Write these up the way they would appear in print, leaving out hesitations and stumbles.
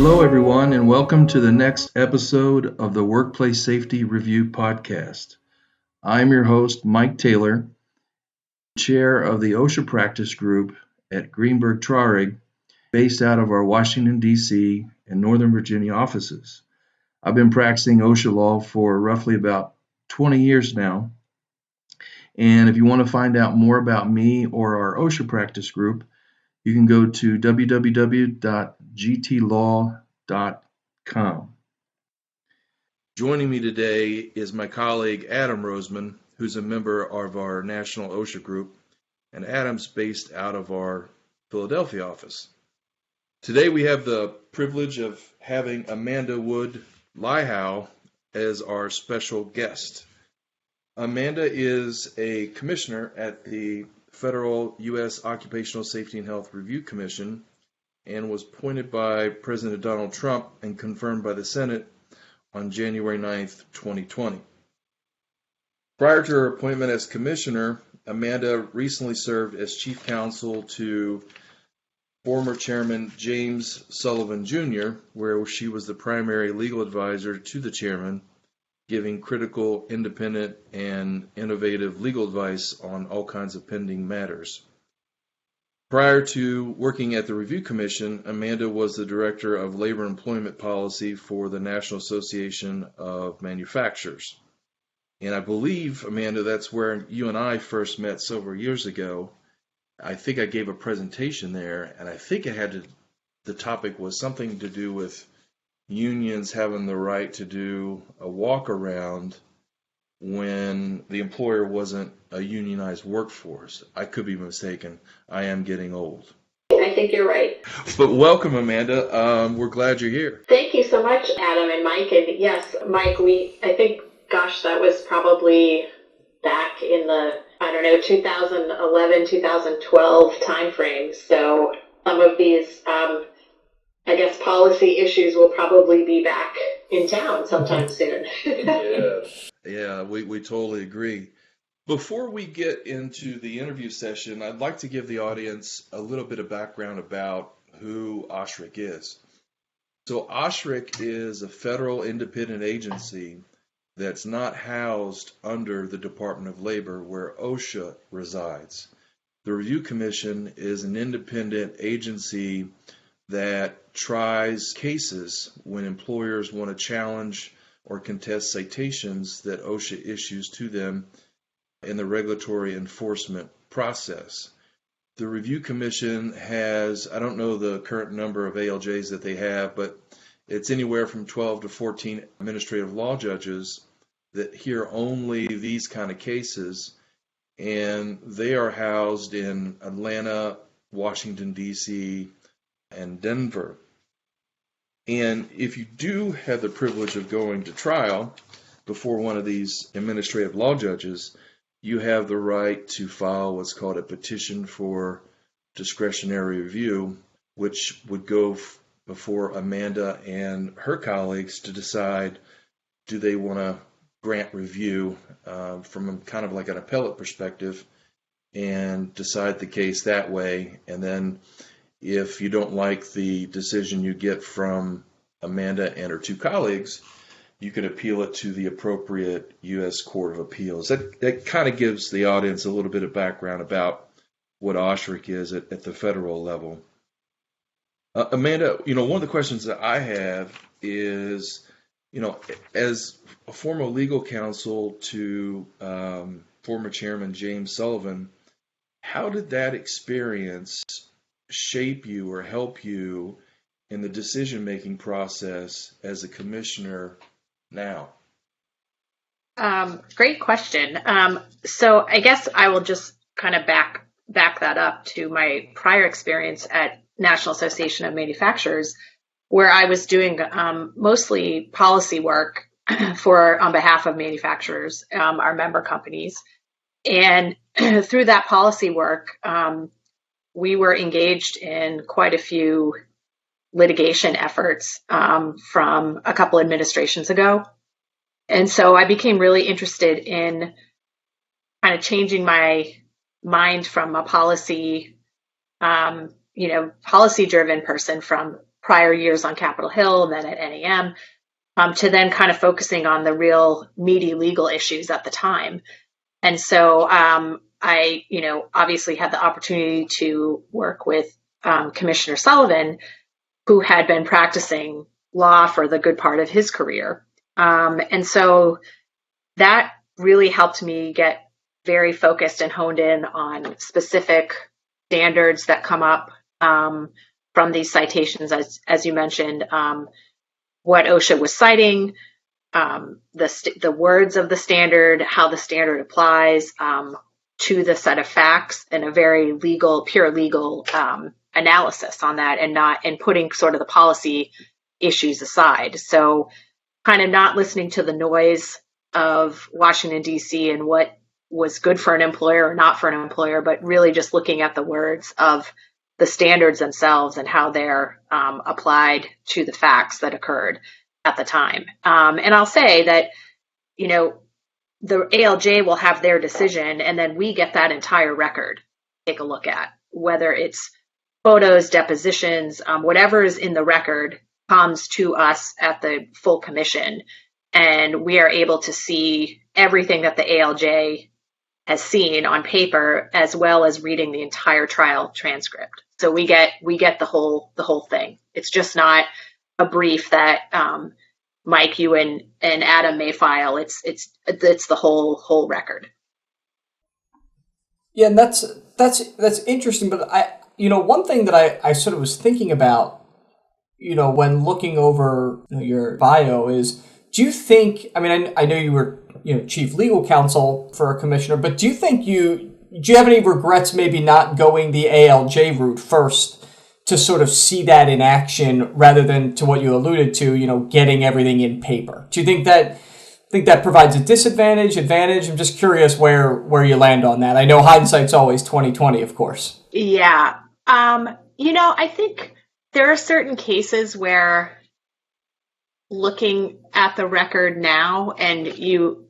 Hello, everyone, and welcome to the next episode of the Workplace Safety Review Podcast. I'm your host, Mike Taylor, chair of the OSHA practice group at Greenberg Traurig, based out of our Washington, D.C. and Northern Virginia offices. I've been practicing OSHA law for roughly about 20 years now. And if you want to find out more about me or our OSHA practice group, you can go to www.gtlaw.com. Joining me today is my colleague Adam Roseman, who's a member of our national OSHA group, and Adam's based out of our Philadelphia office. Today we have the privilege of having Amanda Wood Laihow as our special guest. Amanda is a commissioner at the Federal U.S. Occupational Safety and Health Review Commission and was appointed by President Donald Trump and confirmed by the Senate on January 9th, 2020. Prior to her appointment as commissioner, Amanda recently served as chief counsel to former chairman James Sullivan Jr., where she was the primary legal advisor to the chairman, giving critical, independent, and innovative legal advice on all kinds of pending matters. Prior to working at the Review Commission, Amanda was the Director of Labor Employment Policy for the National Association of Manufacturers. And I believe, Amanda, that's where you and I first met several years ago. I think I gave a presentation there, and I think the topic was something to do with unions having the right to do a walk around when the employer wasn't a unionized workforce. I could be mistaken. I am getting old. I think you're right. But welcome, Amanda. We're glad you're here. Thank you so much, Adam and Mike. And yes, Mike, I think, that was probably back in the, 2011, 2012 timeframe. So some of these policy issues will probably be back in town sometime soon. Yeah, we totally agree. Before we get into the interview session, I'd like to give the audience a little bit of background about who OSHRC is. So OSHRC is a federal independent agency that's not housed under the Department of Labor where OSHA resides. The Review Commission is an independent agency that tries cases when employers want to challenge or contest citations that OSHA issues to them in the regulatory enforcement process. The Review Commission has, I don't know the current number of ALJs that they have, but it's anywhere from 12 to 14 administrative law judges that hear only these kind of cases, and they are housed in Atlanta, Washington, D.C., and Denver. And if you do have the privilege of going to trial before one of these administrative law judges, you have the right to file what's called a petition for discretionary review, which would go before Amanda and her colleagues to decide, do they want to grant review from kind of like an appellate perspective and decide the case that way. And then if you don't like the decision you get from Amanda and her two colleagues, you can appeal it to the appropriate U.S. Court of Appeals. That kind of gives the audience a little bit of background about what OSHRC is at the federal level. Amanda, one of the questions that I have is, as a former legal counsel to former Chairman James Sullivan, how did that experience shape you or help you in the decision-making process as a commissioner now? Great question. So I guess I will just kind of back that up to my prior experience at National Association of Manufacturers, where I was doing mostly policy work on behalf of manufacturers, our member companies. And through that policy work, we were engaged in quite a few litigation efforts from a couple administrations ago. And so I became really interested in kind of changing my mind from a policy-driven person from prior years on Capitol Hill and then at NAM, to then kind of focusing on the real meaty legal issues at the time. And so I, obviously had the opportunity to work with Commissioner Sullivan, who had been practicing law for the good part of his career. And so that really helped me get very focused and honed in on specific standards that come up from these citations, as you mentioned, what OSHA was citing, the words of the standard, how the standard applies to the set of facts, and a very pure legal analysis on that, and putting sort of the policy issues aside. So kind of not listening to the noise of Washington, D.C. and what was good for an employer or not for an employer, but really just looking at the words of the standards themselves and how they're applied to the facts that occurred at the time. And I'll say that, the ALJ will have their decision, and then we get that entire record to take a look at, whether it's photos, depositions, whatever is in the record comes to us at the full commission, and we are able to see everything that the ALJ has seen on paper, as well as reading the entire trial transcript. So we get the whole thing. It's just not a brief that Mike, you and Adam may file. It's the whole record. Yeah, and that's interesting. But one thing that I sort of was thinking about, when looking over your bio is, do you think? I mean, I know you were chief legal counsel for a commissioner, but do you think do you have any regrets maybe not going the ALJ route first to sort of see that in action rather than, to what you alluded to, getting everything in paper? Do you think that provides a disadvantage, advantage? I'm just curious where you land on that. I know hindsight's always 20/20, of course. Yeah. I think there are certain cases where looking at the record now and you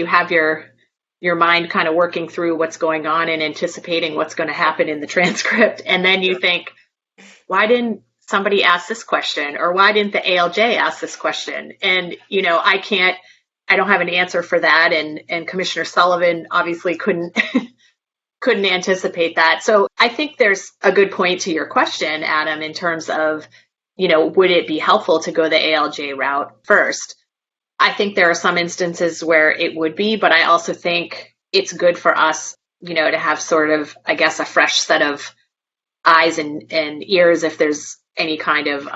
have your mind kind of working through what's going on and anticipating what's going to happen in the transcript. And then you think, why didn't somebody ask this question? Or why didn't the ALJ ask this question? And, I don't have an answer for that. And Commissioner Sullivan obviously couldn't anticipate that. So I think there's a good point to your question, Adam, in terms of, would it be helpful to go the ALJ route first? I think there are some instances where it would be, but I also think it's good for us, to have sort of, I guess, a fresh set of eyes and ears if there's any kind of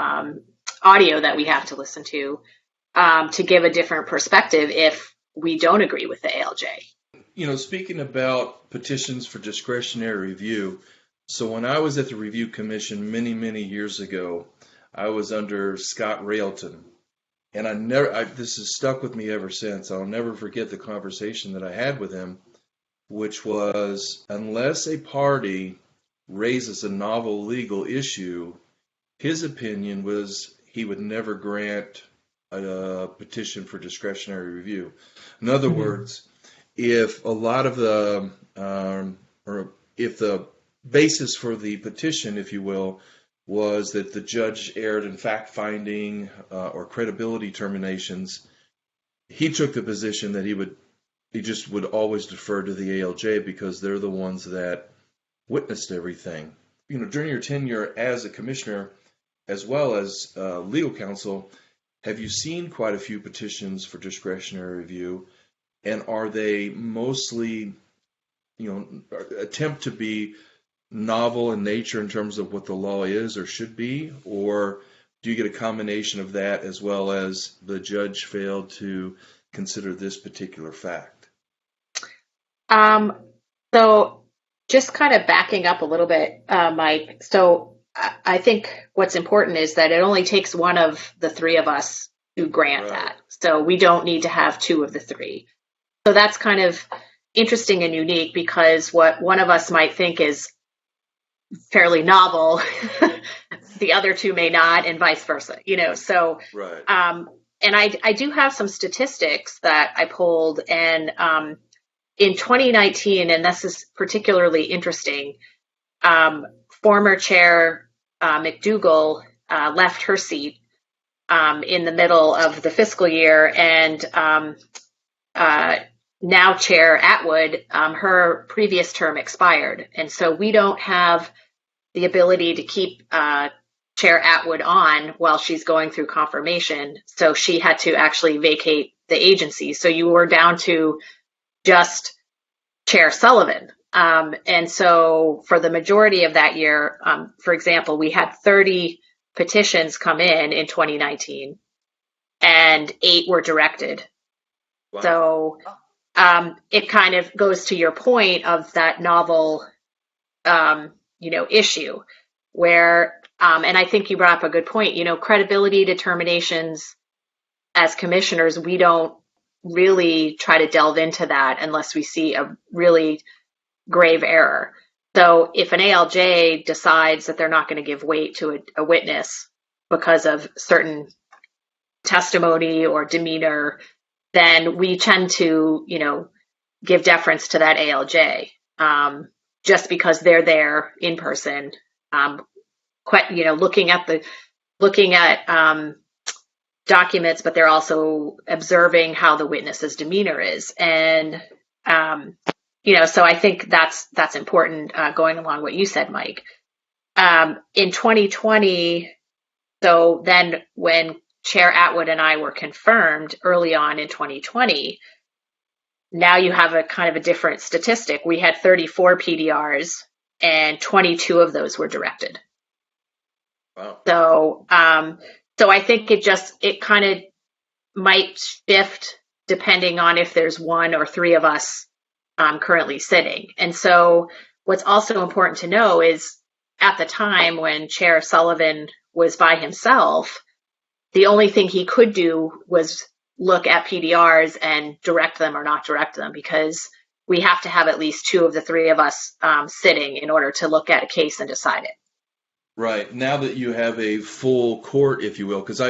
audio that we have to listen to give a different perspective if we don't agree with the ALJ. Speaking about petitions for discretionary review, so when I was at the Review Commission many, many years ago, I was under Scott Railton. And this has stuck with me ever since. I'll never forget the conversation that I had with him, which was, unless a party raises a novel legal issue, his opinion was he would never grant a petition for discretionary review. In other words, if a lot of if the basis for the petition, if you will, was that the judge erred in fact-finding or credibility terminations, he took the position that he just would always defer to the ALJ because they're the ones that witnessed everything. During your tenure as a commissioner, as well as legal counsel, have you seen quite a few petitions for discretionary review? And are they mostly, attempt to be novel in nature in terms of what the law is or should be? Or do you get a combination of that as well as the judge failed to consider this particular fact? So just kind of backing up a little bit, Mike. So I think what's important is that it only takes one of the three of us to grant that. So we don't need to have two of the three. So that's kind of interesting and unique because what one of us might think is fairly novel, the other two may not, and vice versa, so, and I do have some statistics that I pulled, and in 2019, and this is particularly interesting, former chair McDougall left her seat in the middle of the fiscal year, and now Chair Atwood, her previous term expired. And so we don't have the ability to keep Chair Atwood on while she's going through confirmation. So she had to actually vacate the agency. So you were down to just Chair Sullivan. And so for the majority of that year, for example, we had 30 petitions come in 2019, and 8 were directed. Wow. So it kind of goes to your point of that novel, issue where, and I think you brought up a good point, credibility determinations as commissioners, we don't really try to delve into that unless we see a really grave error. So if an ALJ decides that they're not going to give weight to a witness because of certain testimony or demeanor, then we tend to, give deference to that ALJ, just because they're there in person, looking at documents, but they're also observing how the witness's demeanor is. And, so I think that's important, going along what you said, Mike. In 2020, so then when Chair Atwood and I were confirmed early on in 2020, now you have a kind of a different statistic. We had 34 PDRs and 22 of those were directed. Wow. So I think it kind of might shift depending on if there's 1 or 3 of us currently sitting. And so what's also important to know is at the time when Chair Sullivan was by himself, the only thing he could do was look at PDRs and direct them or not direct them, because we have to have at least 2 of the 3 of us sitting in order to look at a case and decide it. Right. Now that you have a full court, if you will, because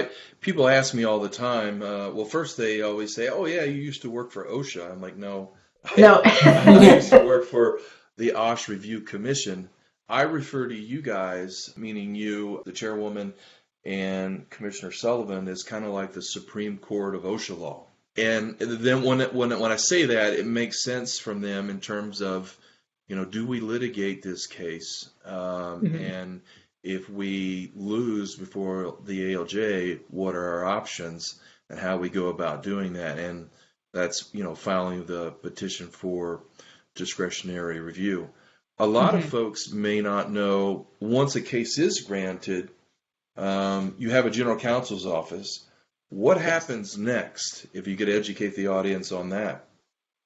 people ask me all the time, first they always say, oh, yeah, you used to work for OSHA. I'm like, no. I used to work for the OSHA Review Commission. I refer to you guys, meaning you, the chairwoman, and Commissioner Sullivan, is kind of like the Supreme Court of OSHA law. And then when I say that, it makes sense from them in terms of, do we litigate this case? And if we lose before the ALJ, what are our options and how we go about doing that? And that's, filing the petition for discretionary review. A lot of folks may not know, once a case is granted, you have a general counsel's office. What happens next, if you could educate the audience on that?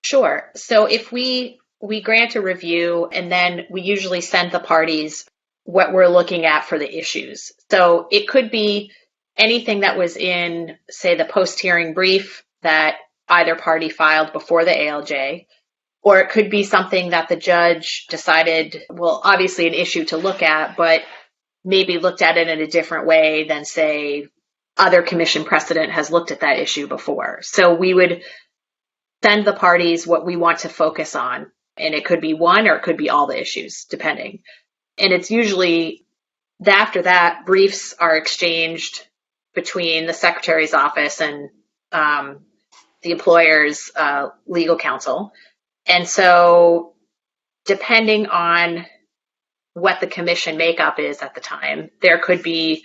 Sure. So if we grant a review, and then we usually send the parties what we're looking at for the issues. So it could be anything that was in, say, the post-hearing brief that either party filed before the ALJ, or it could be something that the judge decided, well, obviously an issue to look at, but maybe looked at it in a different way than, say, other commission precedent has looked at that issue before. So we would send the parties what we want to focus on, and it could be one or it could be all the issues, depending. And it's usually after that, briefs are exchanged between the secretary's office and the employer's legal counsel. And so depending on what the commission makeup is at the time, there could be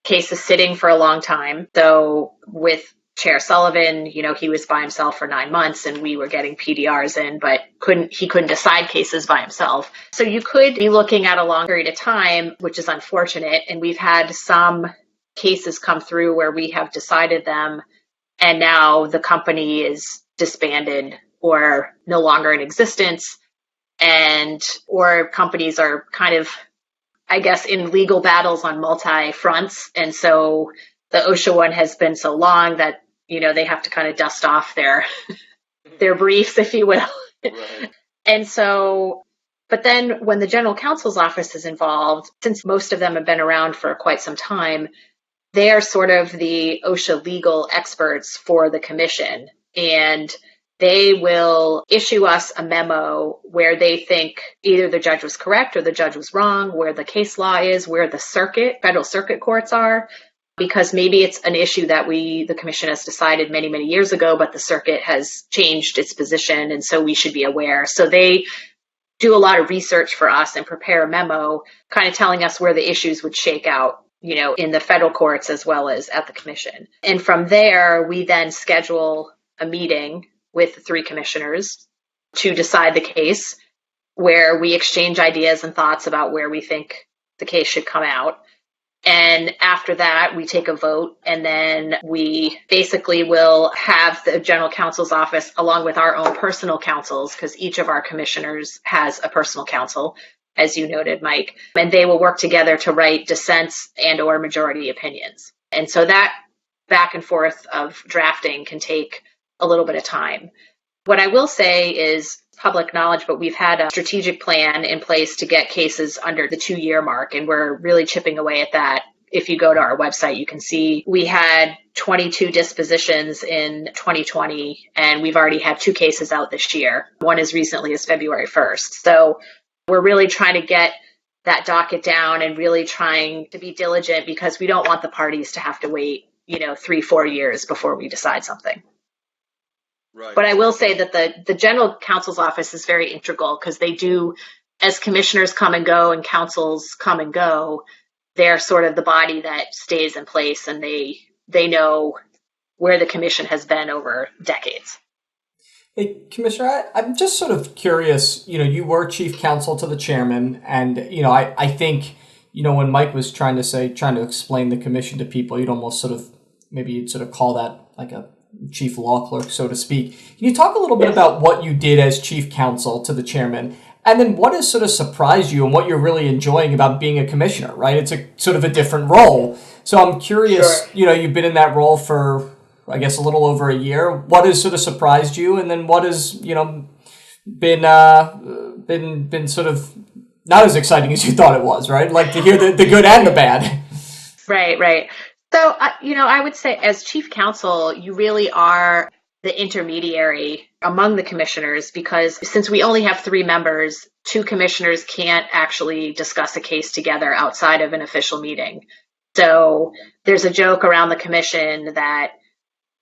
cases sitting for a long time. So with Chair Sullivan, he was by himself for 9 months and we were getting PDRs in, but he couldn't decide cases by himself. So you could be looking at a long period of time, which is unfortunate. And we've had some cases come through where we have decided them and now the company is disbanded or no longer in existence, or companies are kind of, I guess, in legal battles on multi fronts. And so the OSHA one has been so long that, they have to kind of dust off their briefs, if you will. Right. And so, but then when the general counsel's office is involved, since most of them have been around for quite some time, they are sort of the OSHA legal experts for the commission. And they will issue us a memo where they think either the judge was correct or the judge was wrong, where the case law is, where the federal circuit courts are, because maybe it's an issue that the commission has decided many, many years ago, but the circuit has changed its position, and so we should be aware. So they do a lot of research for us and prepare a memo kind of telling us where the issues would shake out, in the federal courts as well as at the commission. And from there, we then schedule a meeting with the 3 commissioners to decide the case, where we exchange ideas and thoughts about where we think the case should come out. And after that, we take a vote, and then we basically will have the general counsel's office along with our own personal counsels, because each of our commissioners has a personal counsel, as you noted, Mike, and they will work together to write dissents and or majority opinions. And so that back and forth of drafting can take a little bit of time. What I will say is public knowledge, but we've had a strategic plan in place to get cases under the 2-year mark, and we're really chipping away at that. If you go to our website, you can see we had 22 dispositions in 2020, and we've already had 2 cases out this year. One as recently as February 1st. So we're really trying to get that docket down and really trying to be diligent, because we don't want the parties to have to wait, 3-4 years before we decide something. Right. But I will say that the general counsel's office is very integral, because they do, as commissioners come and go and counsels come and go, they're sort of the body that stays in place, and they know where the commission has been over decades. Hey, Commissioner, I'm just sort of curious, you were chief counsel to the chairman, and, I think, when Mike was trying to explain the commission to people, you'd almost you'd call that like a chief law clerk, so to speak. Can you talk a little bit about what you did as chief counsel to the chairman, and then what has sort of surprised you and what you're really enjoying about being a commissioner, right? It's a sort of a different role. So I'm curious, Sure. You've been in that role for, I guess, a little over a year. What has sort of surprised you, and then what has, been sort of not as exciting as you thought it was, right? Like to hear the good and the bad. Right. So, I would say as chief counsel, you really are the intermediary among the commissioners, because since we only have 3 members, 2 commissioners can't actually discuss a case together outside of an official meeting. So there's a joke around the commission that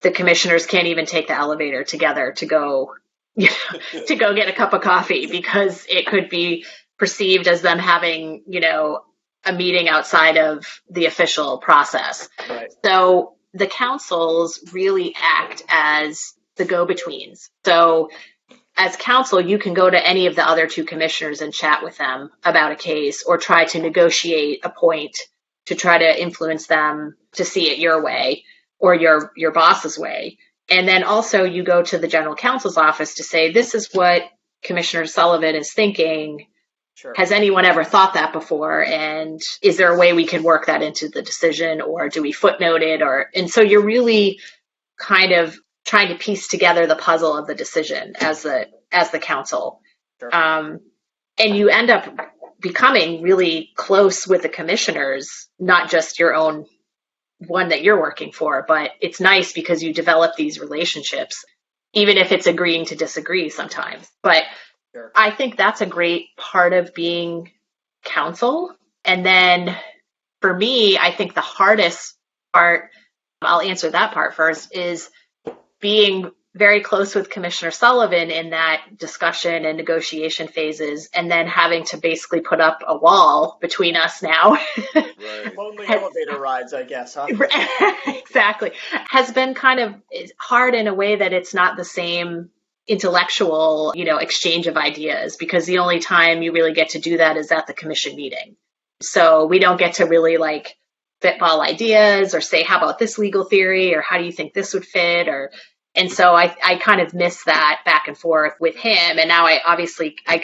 the commissioners can't even take the elevator together to go get a cup of coffee, because it could be perceived as them having, a meeting outside of the official process. Right. So the counsels really act as the go-betweens. So as counsel, you can go to any of the other 2 commissioners and chat with them about a case, or try to negotiate a point to try to influence them to see it your way or your boss's way. And then also you go to the general counsel's office to say, this is what Commissioner Sullivan is thinking. Sure. Has anyone ever thought that before? And is there a way we can work that into the decision, or do we footnote it? And so you're really kind of trying to piece together the puzzle of the decision as the counsel. Sure. And you end up becoming really close with the commissioners, not just your own one that you're working for, but it's nice because you develop these relationships, even if it's agreeing to disagree sometimes. But Sure. I think that's a great part of being counsel. And then for me, I think the hardest part, I'll answer that part first, is being very close with Commissioner Sullivan in that discussion and negotiation phases, and then having to basically put up a wall between us now. Right. Lonely elevator rides, I guess, huh? Exactly. Has been kind of hard in a way that it's not the same intellectual, exchange of ideas, because the only time you really get to do that is at the commission meeting. So we don't get to really spitball ideas or say, how about this legal theory, or how do you think this would fit? And so I kind of miss that back and forth with him. And now I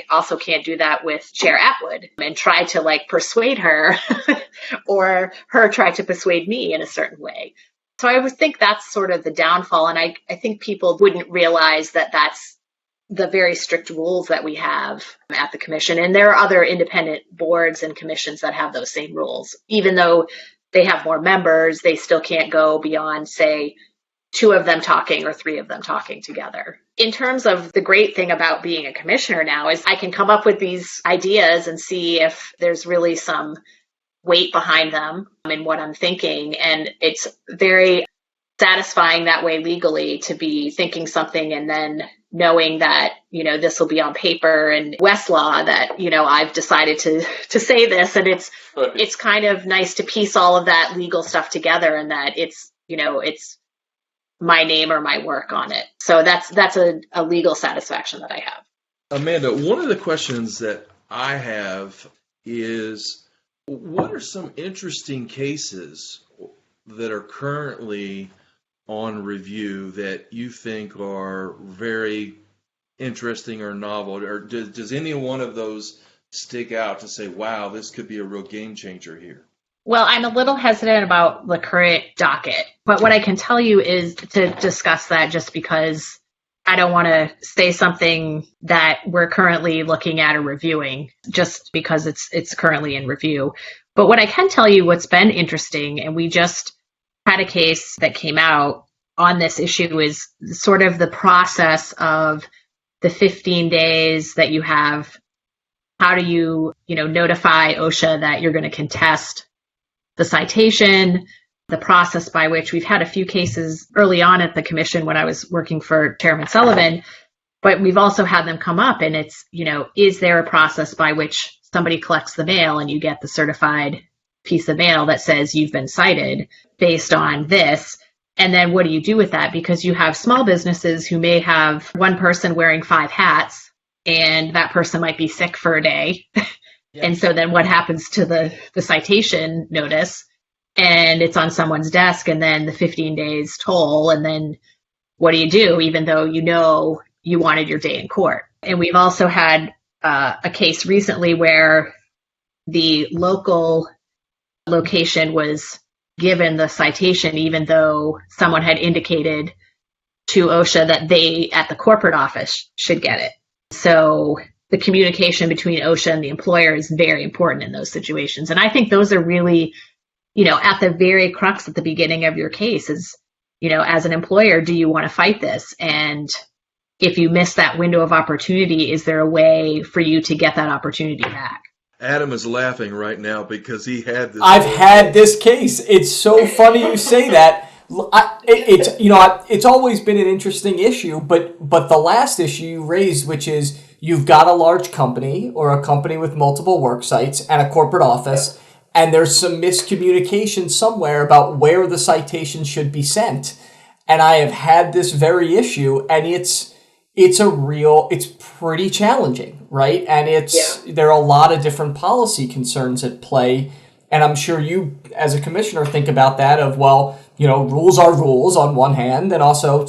also can't do that with Chair Atwood and try to persuade her or her try to persuade me in a certain way. So I would think that's sort of the downfall. And I think people wouldn't realize that that's the very strict rules that we have at the commission. And there are other independent boards and commissions that have those same rules. Even though they have more members, they still can't go beyond, say, two of them talking or three of them talking together. In terms of the great thing about being a commissioner now is I can come up with these ideas and see if there's really some weight behind them in what I'm thinking. And it's very satisfying that way legally to be thinking something and then knowing that, this will be on paper and Westlaw that, I've decided to say this. And it's kind of nice to piece all of that legal stuff together and that it's my name or my work on it. So that's a legal satisfaction that I have. Amanda, one of the questions that I have is, what are some interesting cases that are currently on review that you think are very interesting or novel? Or does any one of those stick out to say, wow, this could be a real game changer here? Well, I'm a little hesitant about the current docket, but what I can tell you is to discuss that just because I don't want to say something that we're currently looking at or reviewing just because it's currently in review. But what I can tell you what's been interesting, and we just had a case that came out on this issue, is sort of the process of the 15 days that you have. How do you, notify OSHA that you're going to contest the citation, the process by which we've had a few cases early on at the commission when I was working for Chairman Sullivan, but we've also had them come up and it's, is there a process by which somebody collects the mail and you get the certified piece of mail that says you've been cited based on this? And then what do you do with that? Because you have small businesses who may have one person wearing 5 hats and that person might be sick for a day. Yeah. And so then what happens to the citation notice? And it's on someone's desk and then the 15 days toll. And then what do you do, even though you wanted your day in court? And we've also had a case recently where the local location was given the citation, even though someone had indicated to OSHA that they at the corporate office should get it. So the communication between OSHA and the employer is very important in those situations. And I think those are really, at the very crux at the beginning of your case is, as an employer, do you want to fight this? And if you miss that window of opportunity, is there a way for you to get that opportunity back? Adam is laughing right now because he had this. I've had this case. It's so funny you say that. It's always been an interesting issue, but the last issue you raised, which is you've got a large company or a company with multiple work sites and a corporate office, and there's some miscommunication somewhere about where the citation should be sent. And I have had this very issue, and it's pretty challenging, right? And there are a lot of different policy concerns at play. And I'm sure you, as a commissioner, think about that of, rules are rules on one hand, and also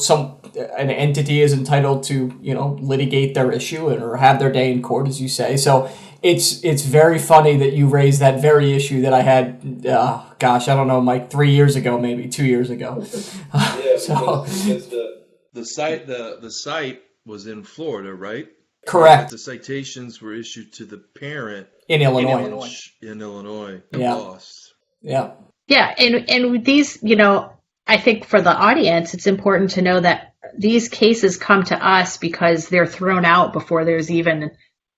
an entity is entitled to, litigate their issue or have their day in court, as you say. So it's very funny that you raised that very issue that I had, I don't know, Mike, 3 years ago, maybe 2 years ago. The site was in Florida, right? Correct. The citations were issued to the parent in Illinois. Yeah. Lost. Yeah. Yeah. And these, I think for the audience, it's important to know that these cases come to us because they're thrown out before there's even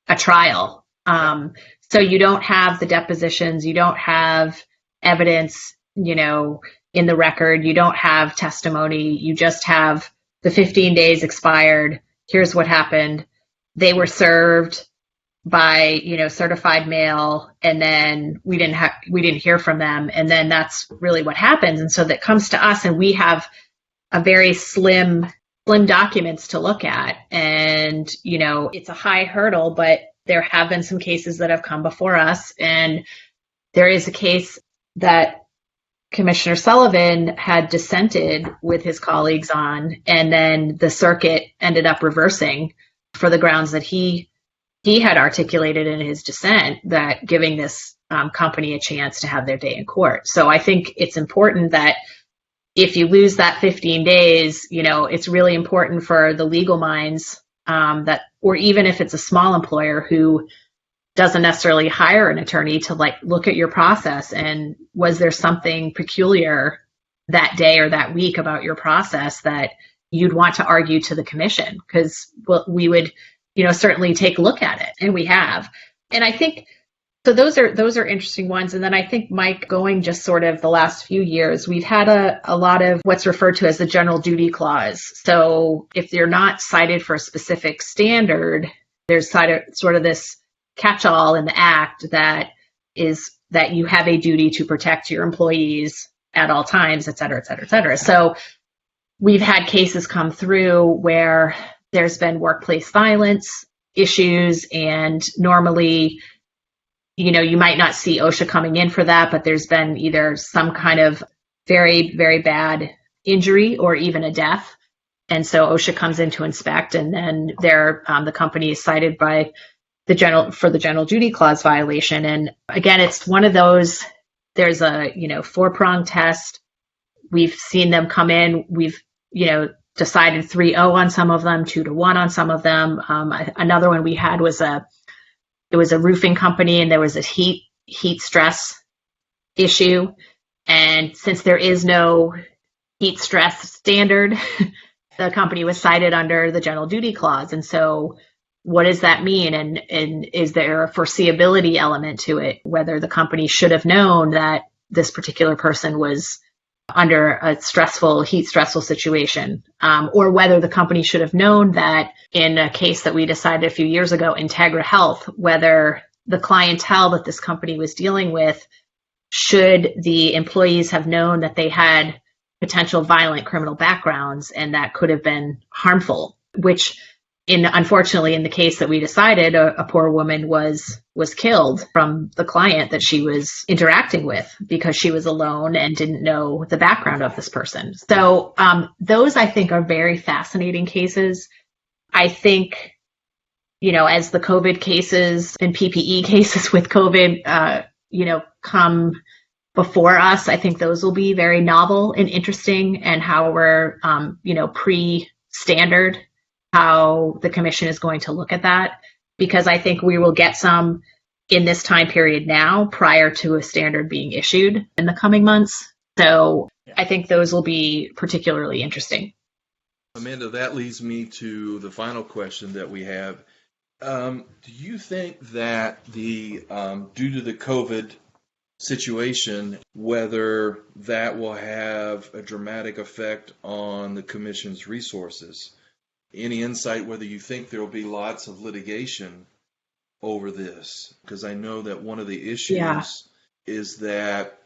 a trial. So you don't have the depositions, you don't have evidence, in the record, you don't have testimony, you just have the 15 days expired. Here's what happened. They were served by, certified mail, and then we didn't hear from them. And then that's really what happens. And so that comes to us, and we have a very slim documents to look at. And, it's a high hurdle, but there have been some cases that have come before us. And there is a case that Commissioner Sullivan had dissented with his colleagues on, and then the circuit ended up reversing for the grounds that he had articulated in his dissent, that giving this company a chance to have their day in court. So I think it's important that if you lose that 15 days, it's really important for the legal minds or even if it's a small employer who doesn't necessarily hire an attorney, to look at your process and was there something peculiar that day or that week about your process that you'd want to argue to the commission, because we would, certainly take a look at it, and we have. And I think so. Those are interesting ones. And then I think, Mike, going just sort of the last few years, we've had a lot of what's referred to as the general duty clause. So if you're not cited for a specific standard, there's sort of this catch-all in the act that is that you have a duty to protect your employees at all times, et cetera, et cetera, et cetera. So we've had cases come through where there's been workplace violence issues, and normally, you might not see OSHA coming in for that, but there's been either some kind of very, very bad injury or even a death. And so OSHA comes in to inspect, and then the company is cited by the general duty clause violation. And again, it's one of those, there's a, 4-prong test. We've seen them come in. We've, decided 3-0 on some of them, 2-1 on some of them. Another one we had was it was a roofing company, and there was a heat stress issue. And since there is no heat stress standard, the company was cited under the general duty clause. And so what does that mean? And is there a foreseeability element to it, whether the company should have known that this particular person was under a heat stressful situation, or whether the company should have known that in a case that we decided a few years ago, Integra Health, whether the clientele that this company was dealing with, should the employees have known that they had potential violent criminal backgrounds, and that could have been harmful, which unfortunately, in the case that we decided, a poor woman was killed from the client that she was interacting with because she was alone and didn't know the background of this person. So those, I think, are very fascinating cases. I think, as the COVID cases and PPE cases with COVID, come before us, I think those will be very novel and interesting, and how we're, pre-standard, how the commission is going to look at that, because I think we will get some in this time period now prior to a standard being issued in the coming months. So I think those will be particularly interesting. Amanda, that leads me to the final question that we have. Do you think that due to the COVID situation, whether that will have a dramatic effect on the commission's resources? Any insight whether you think there will be lots of litigation over this? Because I know that one of the issues is that,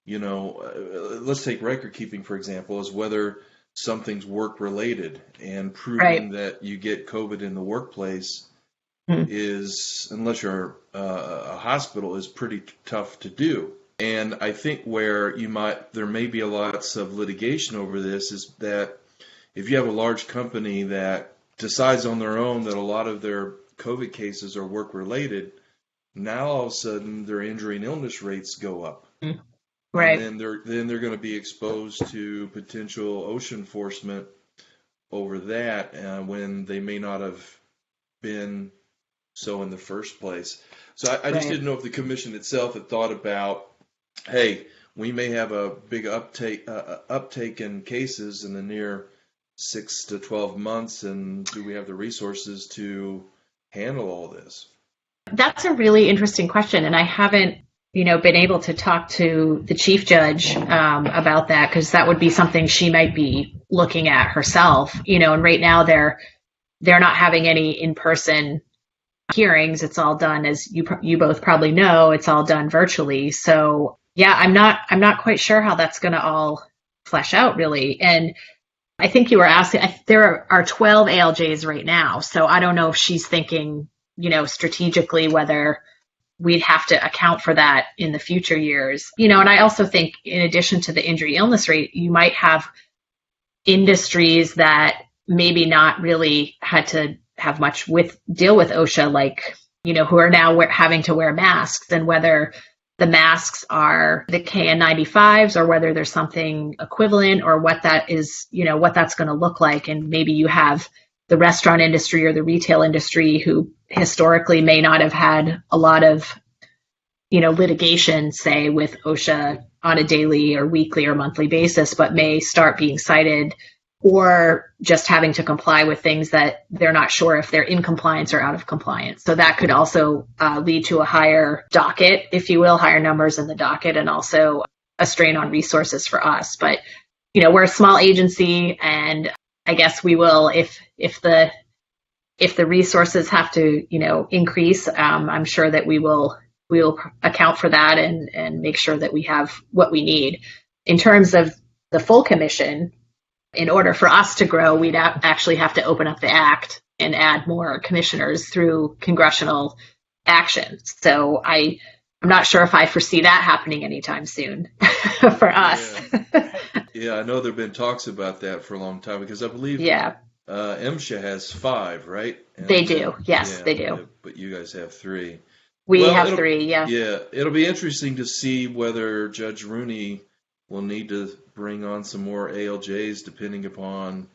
let's take record keeping, for example, is whether something's work related, and proving that you get COVID in the workplace is, unless you're a hospital, is pretty tough to do. And I think where there may be lots of litigation over this is that if you have a large company that decides on their own that a lot of their COVID cases are work-related, now all of a sudden their injury and illness rates go up. Right. And then they're going to be exposed to potential OSHA enforcement over that when they may not have been so in the first place. So I just didn't know if the commission itself had thought about, hey, we may have a big uptake in cases in the near 6 to 12 months, and do we have the resources to handle all this? That's a really interesting question, and I haven't, been able to talk to the chief judge about that, because that would be something she might be looking at herself. And right now they're not having any in-person hearings. It's all done, as you both probably know, it's all done virtually. So yeah, I'm not quite sure how that's going to all flesh out, really. And I think you were asking, there are 12 ALJs right now, so I don't know if she's thinking, strategically whether we'd have to account for that in the future years. And I also think, in addition to the injury illness rate, you might have industries that maybe not really had to have much deal with OSHA, like, who are now having to wear masks, and whether the masks are the KN95s or whether there's something equivalent, or what that is, what that's going to look like. And maybe you have the restaurant industry or the retail industry who historically may not have had a lot of litigation, say with OSHA on a daily or weekly or monthly basis, but may start being cited or just having to comply with things that they're not sure if they're in compliance or out of compliance. So that could also lead to a higher docket, if you will, higher numbers in the docket, and also a strain on resources for us. But, we're a small agency, and I guess we will, if the resources have to, increase, I'm sure that we will account for that and make sure that we have what we need. In terms of the full commission, in order for us to grow, we'd actually have to open up the act and add more commissioners through congressional action. So I'm not sure if I foresee that happening anytime soon for us. Yeah, I know there have been talks about that for a long time, because I believe MSHA has 5, right? And they do. Yes, they do. But you guys have 3. We have 3, yeah. Yeah, it'll be interesting to see whether Judge Rooney will need to bring on some more ALJs, depending upon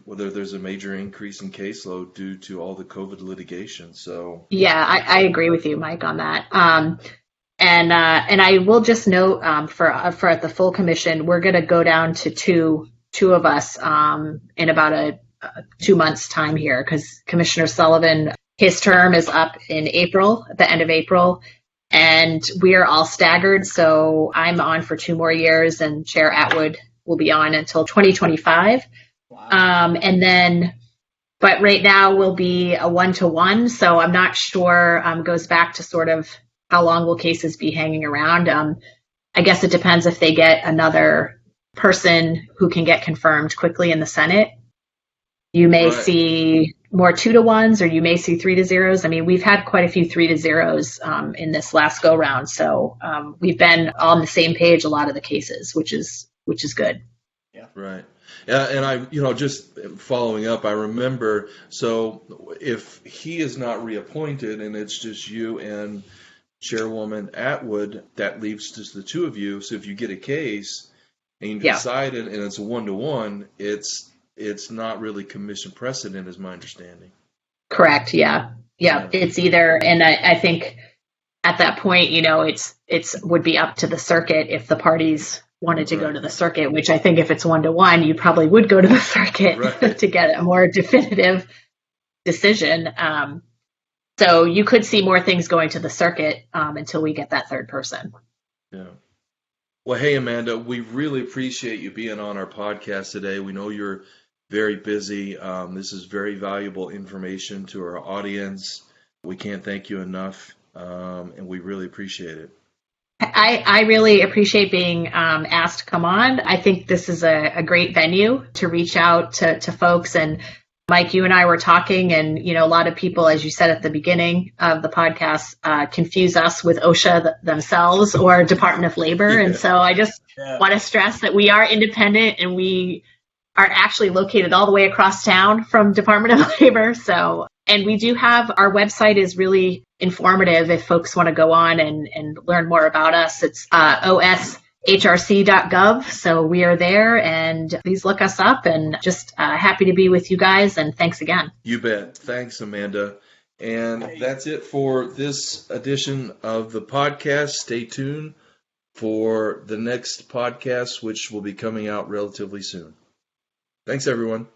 whether there's a major increase in caseload due to all the COVID litigation. So yeah, I agree with you, Mike, on that. And I will just note for the full commission, we're going to go down to two of us in about a 2 months time here, because Commissioner Sullivan, his term is up in April, at the end of April. And we are all staggered, so I'm on for 2 more years, and Chair Atwood will be on until 2025. Wow. But right now we'll be a 1-to-1, so I'm not sure. Goes back to sort of how long will cases be hanging around. I guess it depends if they get another person who can get confirmed quickly in the Senate. You may see more 2-to-1s, or you may see 3-to-0s. I mean, we've had quite a few 3-to-0s in this last go round, so we've been on the same page a lot of the cases, which is good. Yeah. Right. Yeah, and I, just following up, I remember. So if he is not reappointed and it's just you and Chairwoman Atwood, that leaves just the 2 of you. So if you get a case and you decide it, and it's a 1-to-1, it's not really commission precedent, is my understanding. Correct. Yeah. It's either, and I think at that point, it's would be up to the circuit if the parties wanted to go to the circuit, which I think if it's 1-to-1, you probably would go to the circuit to get a more definitive decision. So you could see more things going to the circuit until we get that third person. Yeah. Well, hey, Amanda, we really appreciate you being on our podcast today. We know you're very busy. This is very valuable information to our audience. We can't thank you enough, and we really appreciate it. I really appreciate being asked to come on. I think this is a great venue to reach out to folks. And Mike, you and I were talking, and a lot of people, as you said at the beginning of the podcast, confuse us with OSHA themselves or Department of Labor. And so I just want to stress that we are independent, and we are actually located all the way across town from Department of Labor. So, and we do have, our website is really informative if folks want to go on and learn more about us. It's OSHRC.gov. So we are there, and please look us up, and just happy to be with you guys. And thanks again. You bet. Thanks, Amanda. And that's it for this edition of the podcast. Stay tuned for the next podcast, which will be coming out relatively soon. Thanks, everyone.